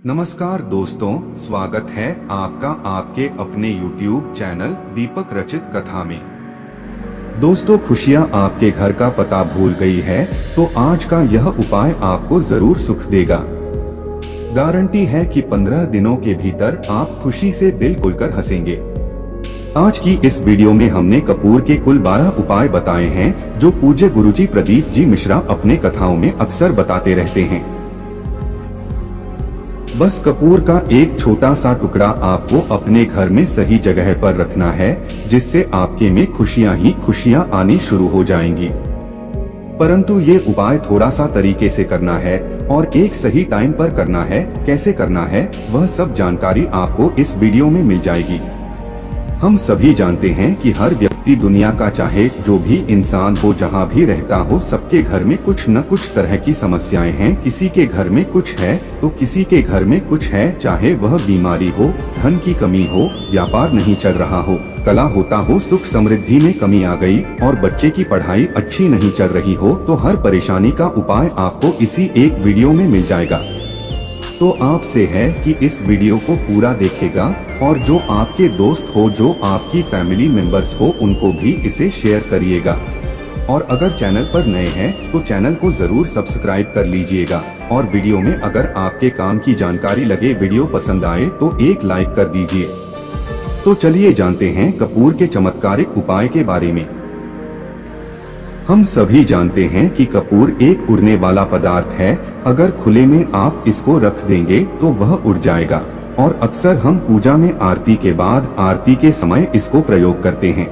नमस्कार दोस्तों, स्वागत है आपका आपके अपने YouTube चैनल दीपक रचित कथा में। दोस्तों, खुशियां आपके घर का पता भूल गई है तो आज का यह उपाय आपको जरूर सुख देगा। गारंटी है कि 15 दिनों के भीतर आप खुशी से दिल खुलकर हंसेंगे। आज की इस वीडियो में हमने कपूर के कुल 12 उपाय बताए हैं जो पूज्य गुरुजी प्रदीप जी मिश्रा अपने कथाओं में अक्सर बताते रहते हैं। बस कपूर का एक छोटा सा टुकड़ा आपको अपने घर में सही जगह पर रखना है, जिससे आपके में खुशियां ही खुशियां आनी शुरू हो जाएंगी। परंतु ये उपाय थोड़ा सा तरीके से करना है और एक सही टाइम पर करना है। कैसे करना है वह सब जानकारी आपको इस वीडियो में मिल जाएगी। हम सभी जानते हैं कि हर व्यक्ति, दुनिया का चाहे जो भी इंसान हो, जहाँ भी रहता हो, सबके घर में कुछ न कुछ तरह की समस्याएं हैं। किसी के घर में कुछ है तो किसी के घर में कुछ है, चाहे वह बीमारी हो, धन की कमी हो, व्यापार नहीं चल रहा हो, कला होता हो, सुख समृद्धि में कमी आ गई और बच्चे की पढ़ाई अच्छी नहीं चल रही हो, तो हर परेशानी का उपाय आपको इसी एक वीडियो में मिल जाएगा। तो आपसे है कि इस वीडियो को पूरा देखेगा और जो आपके दोस्त हो, जो आपकी फैमिली मेंबर्स हो, उनको भी इसे शेयर करिएगा। और अगर चैनल पर नए हैं तो चैनल को जरूर सब्सक्राइब कर लीजिएगा। और वीडियो में अगर आपके काम की जानकारी लगे, वीडियो पसंद आए तो एक लाइक कर दीजिए। तो चलिए जानते हैं कपूर के चमत्कारिक उपाय के बारे में। हम सभी जानते हैं कि कपूर एक उड़ने वाला पदार्थ है। अगर खुले में आप इसको रख देंगे तो वह उड़ जाएगा। और अक्सर हम पूजा में आरती के बाद, आरती के समय इसको प्रयोग करते हैं।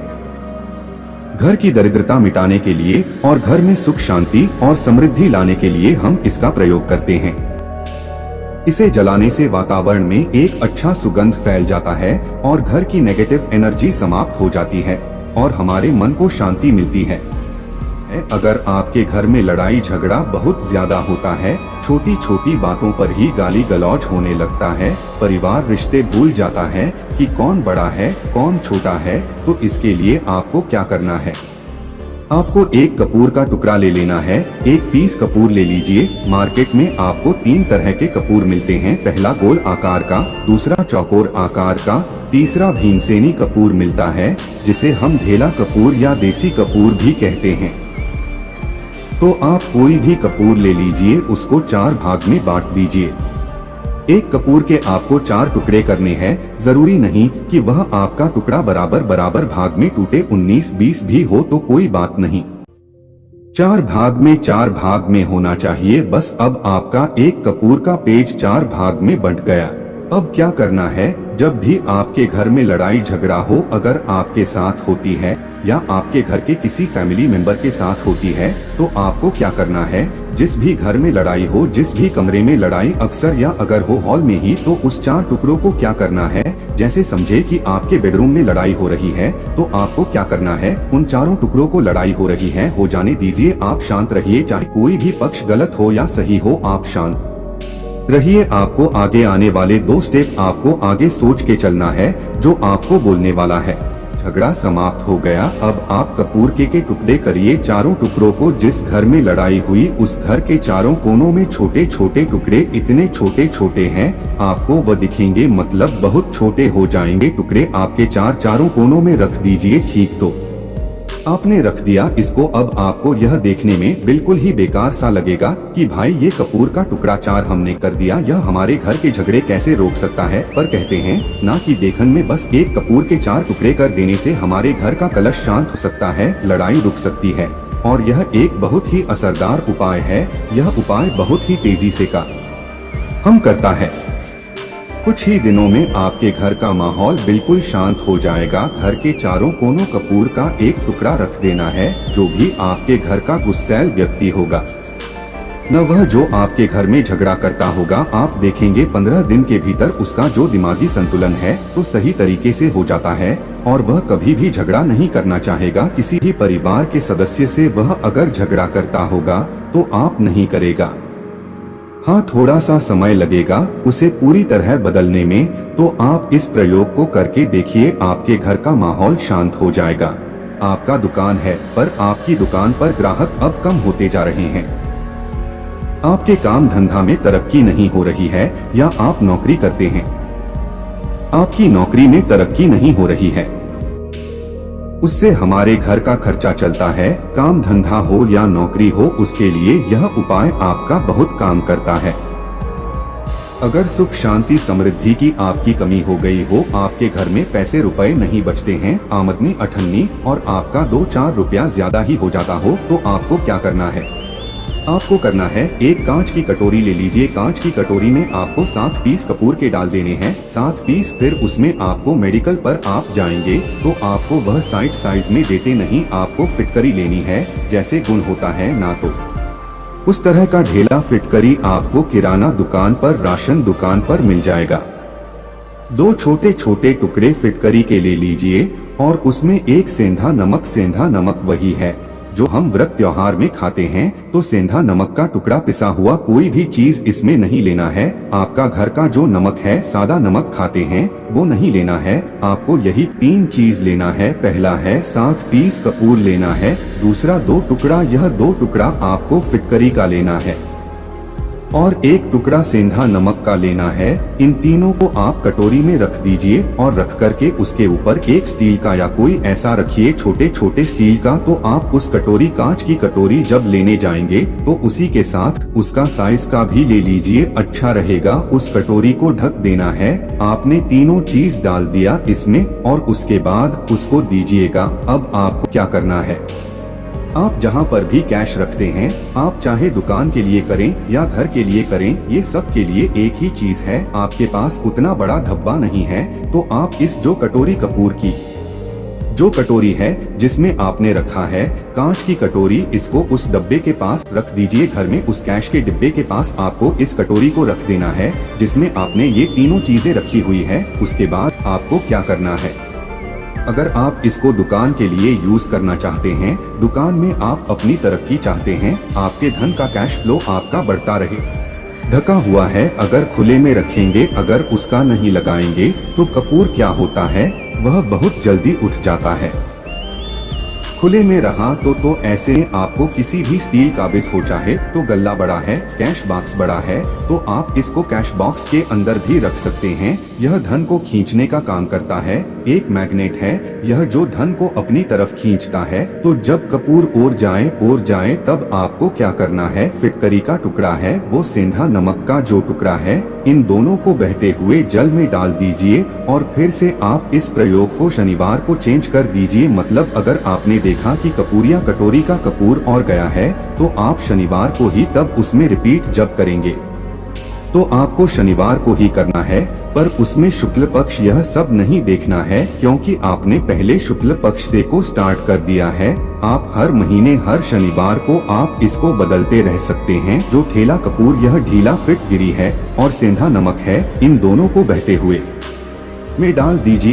घर की दरिद्रता मिटाने के लिए और घर में सुख शांति और समृद्धि लाने के लिए हम इसका प्रयोग करते हैं। इसे जलाने से वातावरण में एक अच्छा सुगंध फैल जाता है और घर की नेगेटिव एनर्जी समाप्त हो जाती है और हमारे मन को शांति मिलती है। अगर आपके घर में लड़ाई झगड़ा बहुत ज्यादा होता है, छोटी छोटी बातों पर ही गाली गलौज होने लगता है, परिवार रिश्ते भूल जाता है कि कौन बड़ा है कौन छोटा है, तो इसके लिए आपको क्या करना है? आपको एक कपूर का टुकड़ा ले लेना है। एक पीस कपूर ले लीजिए। मार्केट में आपको 3 तरह के कपूर मिलते हैं। पहला गोल आकार का, दूसरा चौकोर आकार का, तीसरा भीमसेनी कपूर मिलता है, जिसे हम ढेला कपूर या देसी कपूर भी कहते हैं। तो आप कोई भी कपूर ले लीजिए, उसको 4 भाग में बांट दीजिए। एक कपूर के आपको 4 टुकड़े करने हैं। जरूरी नहीं कि वह आपका टुकड़ा बराबर बराबर भाग में टूटे, 19-20 भी हो तो कोई बात नहीं। 4 भाग में होना चाहिए बस। अब आपका एक कपूर का पेज 4 भाग में बंट गया। अब क्या करना है? जब भी आपके घर में लड़ाई झगड़ा हो, अगर आपके साथ होती है या आपके घर के किसी फैमिली मेंबर के साथ होती है, तो आपको क्या करना है? जिस भी घर में लड़ाई हो, जिस भी कमरे में लड़ाई अक्सर या अगर हो हॉल में ही, तो उस 4 टुकड़ों को क्या करना है? जैसे समझे कि आपके बेडरूम में लड़ाई हो रही है, तो आपको क्या करना है? उन 4 टुकड़ों को लड़ाई हो रही है, हो जाने दीजिए। आप शांत रहिए, चाहे कोई भी पक्ष गलत हो या सही हो, आप शांत रहिए। आपको आगे आने वाले 2 स्टेप आपको आगे सोच के चलना है जो आपको बोलने वाला है। झगड़ा समाप्त हो गया। अब आप कपूर के टुकड़े करिए। 4 टुकड़ों को जिस घर में लड़ाई हुई उस घर के 4 कोनों में छोटे छोटे टुकड़े, इतने छोटे छोटे हैं आपको वह दिखेंगे, मतलब बहुत छोटे हो जाएंगे। टुकड़े आपके 4 कोनों में रख दीजिए। ठीक, तो आपने रख दिया इसको। अब आपको यह देखने में बिल्कुल ही बेकार सा लगेगा कि भाई ये कपूर का टुकड़ा 4 हमने कर दिया, यह हमारे घर के झगड़े कैसे रोक सकता है? पर कहते हैं ना कि देखन में बस एक कपूर के 4 टुकड़े कर देने से हमारे घर का कलश शांत हो सकता है, लड़ाई रुक सकती है। और यह एक बहुत ही असरदार उपाय है। यह उपाय बहुत ही तेजी से काम करता है। कुछ ही दिनों में आपके घर का माहौल बिल्कुल शांत हो जाएगा। घर के 4 कोनों कपूर का एक टुकड़ा रख देना है। जो भी आपके घर का गुस्सैल व्यक्ति होगा, न वह जो आपके घर में झगड़ा करता होगा, आप देखेंगे 15 दिन के भीतर उसका जो दिमागी संतुलन है तो सही तरीके से हो जाता है और वह कभी भी झगड़ा नहीं करना चाहेगा। किसी भी परिवार के सदस्य से वह अगर झगड़ा करता होगा तो आप नहीं करेगा। हाँ, थोड़ा सा समय लगेगा उसे पूरी तरह बदलने में। तो आप इस प्रयोग को करके देखिए, आपके घर का माहौल शांत हो जाएगा। आपका दुकान है पर आपकी दुकान पर ग्राहक अब कम होते जा रहे हैं। आपके काम धंधा में तरक्की नहीं हो रही है या आप नौकरी करते हैं, आपकी नौकरी में तरक्की नहीं हो रही है, उससे हमारे घर का खर्चा चलता है, काम धंधा हो या नौकरी हो उसके लिए यह उपाय आपका बहुत काम करता है। अगर सुख शांति समृद्धि की आपकी कमी हो गई हो, आपके घर में पैसे रुपए नहीं बचते हैं, आमदनी अठन्नी और आपका 2-4 रुपया ज्यादा ही हो जाता हो, तो आपको क्या करना है? आपको करना है, एक कांच की कटोरी ले लीजिए। कांच की कटोरी में आपको 7 पीस कपूर के डाल देने हैं, 7 पीस। फिर उसमें आपको मेडिकल पर आप जाएंगे तो आपको वह साइज में देते नहीं, आपको फिटकरी लेनी है, जैसे गुण होता है ना, तो उस तरह का ढेला फिटकरी आपको किराना दुकान पर, राशन दुकान पर मिल जाएगा। 2 छोटे छोटे टुकड़े फिटकरी के ले लीजिए और उसमें एक सेंधा नमक, सेंधा नमक वही है जो हम व्रत त्योहार में खाते हैं, तो सेंधा नमक का टुकड़ा, पिसा हुआ कोई भी चीज इसमें नहीं लेना है। आपका घर का जो नमक है, सादा नमक खाते हैं, वो नहीं लेना है। आपको यही 3 चीज लेना है। पहला है 7 पीस कपूर लेना है, दूसरा 2 टुकड़ा, यह 2 टुकड़ा आपको फिटकरी का लेना है, और 1 टुकड़ा सेंधा नमक का लेना है। इन तीनों को आप कटोरी में रख दीजिए और रख करके उसके ऊपर एक स्टील का या कोई ऐसा रखिए, छोटे छोटे स्टील का। तो आप उस कटोरी, कांच की कटोरी जब लेने जाएंगे तो उसी के साथ उसका साइज का भी ले लीजिए, अच्छा रहेगा। उस कटोरी को ढक देना है। आपने तीनों चीज डाल दिया इसमें और उसके बाद उसको दीजिएगा। अब आपको क्या करना है, आप जहां पर भी कैश रखते हैं, आप चाहे दुकान के लिए करें या घर के लिए करें, ये सब के लिए एक ही चीज है। आपके पास उतना बड़ा धब्बा नहीं है तो आप इस जो कटोरी कपूर की जो कटोरी है जिसमें आपने रखा है कांच की कटोरी, इसको उस डब्बे के पास रख दीजिए। घर में उस कैश के डिब्बे के पास आपको इस कटोरी को रख देना है जिसमें आपने ये तीनों चीजें रखी हुई है। उसके बाद आपको क्या करना है, अगर आप इसको दुकान के लिए यूज करना चाहते हैं, दुकान में आप अपनी तरक्की चाहते हैं, आपके धन का कैश फ्लो आपका बढ़ता रहे, ढका हुआ है, अगर खुले में रखेंगे, अगर उसका नहीं लगाएंगे तो कपूर क्या होता है, वह बहुत जल्दी उठ जाता है। खुले में रहा तो ऐसे में आपको किसी भी स्टील का बिस हो, चाहे तो गल्ला बड़ा है, कैश बॉक्स बड़ा है, तो आप इसको कैश बॉक्स के अंदर भी रख सकते हैं। यह धन को खींचने का काम करता है, एक मैग्नेट है यह जो धन को अपनी तरफ खींचता है। तो जब कपूर और जाए तब आपको क्या करना है, फिटकरी का टुकड़ा है, वो सेंधा नमक का जो टुकड़ा है, इन दोनों को बहते हुए जल में डाल दीजिए और फिर से आप इस प्रयोग को शनिवार को चेंज कर दीजिए। मतलब अगर आपने देखा कि कपूर या कटोरी का कपूर और गया है तो आप शनिवार को ही तब उसमें रिपीट जब करेंगे, तो आपको शनिवार को ही करना है। पर उसमें शुक्ल पक्ष यह सब नहीं देखना है, क्योंकि आपने पहले शुक्ल पक्ष से को स्टार्ट कर दिया है। आप हर महीने हर शनिवार को आप इसको बदलते रह सकते हैं। जो ठेला कपूर यह ढीला फिट गिरी है और सेंधा नमक है, इन दोनों को बहते हुए में डाल दीजिए।